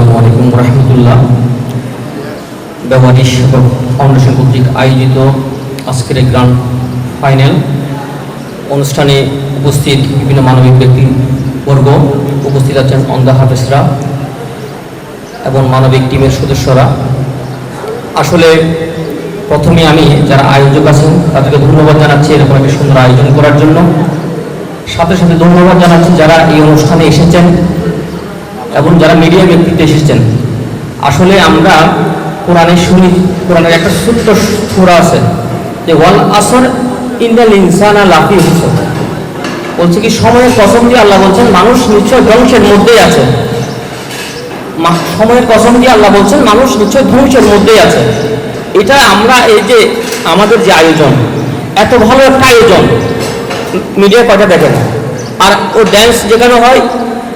আসসালামু আলাইকুম রহমতুল্লাহ। ব্যবহারিক সেবক ফাউন্ডেশন কর্তৃক আয়োজিত আজকের এই গ্র্যান্ড ফাইনাল অনুষ্ঠানে উপস্থিত বিভিন্ন মানবিক ব্যক্তিবর্গ, উপস্থিত আছেন অন্ধা হাফেজরা এবং মানবিক টিমের সদস্যরা। আসলে প্রথমে আমি যারা আয়োজক আছেন তাদেরকে ধন্যবাদ জানাচ্ছি এরকম একটা সুন্দর আয়োজন করার জন্য। সাথে সাথে ধন্যবাদ জানাচ্ছি যারা এই অনুষ্ঠানে এসেছেন এবং যারা মিডিয়া ব্যক্তিত্ব এসেছেন। আসলে আমরা কোরআনে শুনি, কোরআনের একটা ছোট্ট সূরা আছে যে ওয়াল আসর ইন্নাল ইনসানা লাফি খুসর, বলছে কি সময়ের কসম দিয়ে আল্লাহ বলছেন মানুষ নিশ্চয় ধ্বংসের মধ্যেই আছে। সময়ের কসম দিয়ে আল্লাহ বলছেন মানুষ নিশ্চয় ধ্বংসের মধ্যেই আছে। এটা আমরা এই যে আমাদের যে আয়োজন, এত ভালো একটা আয়োজন মিডিয়া কয়টা দেখেন, আর ও ড্যান্স যেখানে হয়,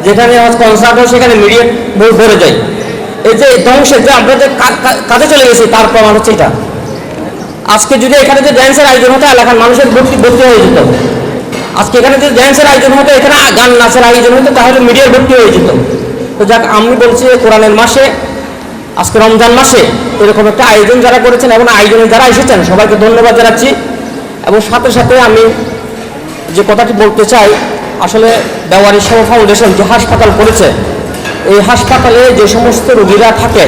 যেখানে কনসার্ট হয়, সেখানে মিডিয়া ভরে যায়। এই যে ধ্বংসের যে আমরা যে কাজে চলে গেছি তার প্রমাণ হচ্ছে এটা। আজকে যদি এখানে যে ড্যান্সের আয়োজন হতো এলাকার মানুষের ভর্তি হয়ে যেত। আজকে এখানে যে ড্যান্সের আয়োজন হতো, এখানে গান নাচের আয়োজন হতো, তাহলে মিডিয়ার ভর্তি হয়ে যেত। তো যাক, আমি বলছি কোরআনের মাসে, আজকে রমজান মাসে এরকম একটা আয়োজন যারা করেছেন এবং আয়োজনে যারা এসেছেন সবাইকে ধন্যবাদ জানাচ্ছি। এবং সাথে সাথে আমি যে কথাটি বলতে চাই, আসলে ব্যবহারিক সেবা ফাউন্ডেশন যে হাসপাতাল করেছে, এই হাসপাতালে যে সমস্ত রোগীরা থাকে,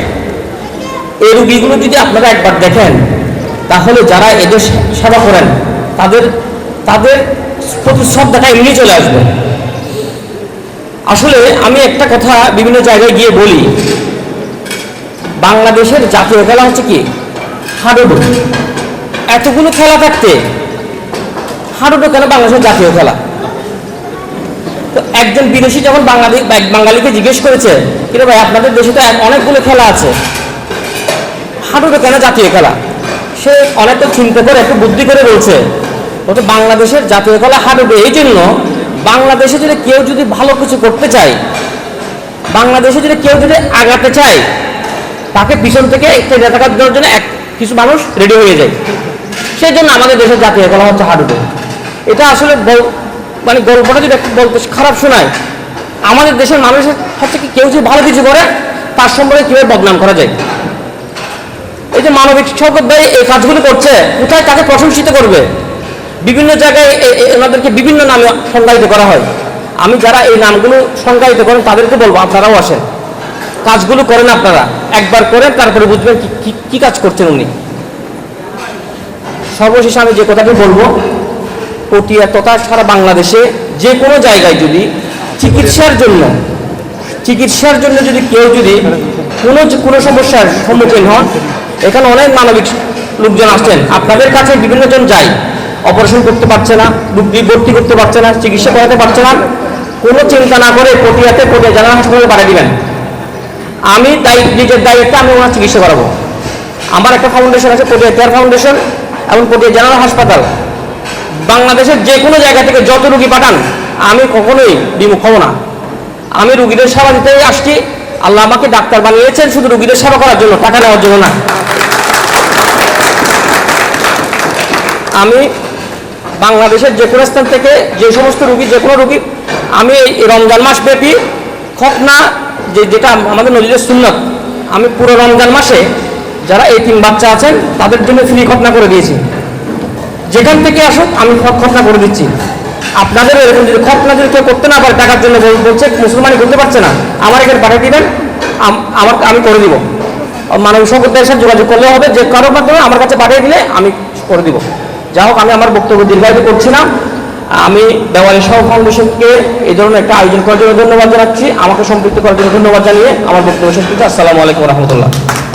এই রোগীগুলো যদি আপনারা একবার দেখেন তাহলে যারা এদের সেবা করেন তাদের প্রতি শ্রদ্ধাটা এমনি চলে আসবে। আসলে আমি একটা কথা বিভিন্ন জায়গায় গিয়ে বলি, বাংলাদেশের জাতীয় খেলা হচ্ছে কি হাডুডু। এতগুলো খেলা থাকতে হাডুডু কেন বাংলাদেশের জাতীয় খেলা? তো একজন বিদেশি যখন বাঙালিকে জিজ্ঞেস করেছে, কিন্তু ভাই আপনাদের দেশে তো অনেকগুলো খেলা আছে, হাডুডু কেন জাতীয় খেলা? সে অনেকটা চিন্তা করে একটু বুদ্ধি করে বলছে, ওটা বাংলাদেশের জাতীয় খেলা হাডুডু এই জন্য, বাংলাদেশে যদি কেউ যদি ভালো কিছু করতে চায়, বাংলাদেশে যদি কেউ যদি আগাতে চায়, তাকে পিছন থেকে একটা নেতাকার দেওয়ার জন্য কিছু মানুষ রেডি হয়ে যায়। সেই জন্য আমাদের দেশের জাতীয় খেলা হচ্ছে হাডুডু। এটা আসলে মানে গল্পটা যদি বলতে খারাপ শোনায়, আমাদের দেশের মানুষের হচ্ছে কি কেউ যদি ভালো কিছু করে তার সম্পর্কে কীভাবে বদনাম করা যায়। এই যে মানবিক শওকত ভাই এই কাজগুলো করছে, কোথায় তাকে প্রশংসিত করবে? বিভিন্ন জায়গায় এনাদেরকে বিভিন্ন নামে সংজ্ঞায়িত করা হয়। আমি যারা এই নামগুলো সংজ্ঞায়িত করেন তাদেরকে বলবো আপনারাও আসেন, কাজগুলো করেন, আপনারা একবার করেন, তারপরে বুঝবেন কি কাজ করছেন উনি। সর্বশেষে আমি যে কথাটি বলবো, পটিয়া তথা সারা বাংলাদেশে যে কোনো জায়গায় যদি চিকিৎসার জন্য যদি কেউ যদি কোনো সমস্যার সম্মুখীন হন, এখানে অনেক মানবিক লোকজন আসছেন, আপনাদের কাছে বিভিন্ন জন যায়, অপারেশন করতে পারছে না, ভর্তি করতে পারছে না, চিকিৎসা করাতে পারছে না, কোনো চিন্তা না করে পটিয়া জেনারেল হাসপাতালে পাঠিয়ে দিবেন। আমি নিজের দায়িত্বে আমি ওনার চিকিৎসা করাবো। আমার একটা ফাউন্ডেশন আছে, পটিয়া কেয়ার ফাউন্ডেশন, এবং পটিয়া জেনারেল হাসপাতাল। বাংলাদেশের যে কোনো জায়গা থেকে যত রুগী পাঠান, আমি কখনোই বিমুখ হব না। আমি রুগীদের সেবা দিতে আসছি। আল্লাহ আমাকে ডাক্তার বানিয়েছেন শুধু রুগীদের সেবা করার জন্য, টাকা নেওয়ার জন্য না। আমি বাংলাদেশের যে কোনো স্থান থেকে যে সমস্ত রুগী, যে কোনো রুগী, আমি এই রমজান মাস ব্যাপী খতনা যেটা আমাদের নজিরের সুন্নত, আমি পুরো রমজান মাসে যারা এই 3 বাচ্চা আছেন তাদের জন্য ফ্রি খতনা করে দিয়েছি। যেখান থেকে আসুক আমি খতনা করে দিচ্ছি। আপনাদের এরকম যদি খতনা যদি কেউ করতে না পারে, টাকার জন্য বলছে মুসলমানি করতে পারছে না, আমার এখানে পাঠিয়ে দিবেন, আমি করে দিব। মানবিক শওকতের সাথে যোগাযোগ করলে হবে, যে কারোর মাধ্যমে আমার কাছে পাঠিয়ে দিলে আমি করে দিব। যাই হোক, আমি আমার বক্তব্য দীর্ঘায়িত করছি না। আমি ব্যবহারিক সেবা ফাউন্ডেশনকে এই ধরনের একটা আয়োজন করার জন্য ধন্যবাদ জানাচ্ছি। আমাকে সম্পৃক্ত করার জন্য ধন্যবাদ জানিয়ে আমার বক্তব্য শেষ করছি। আসসালামু আলাইকুম রহমতুল্লাহ।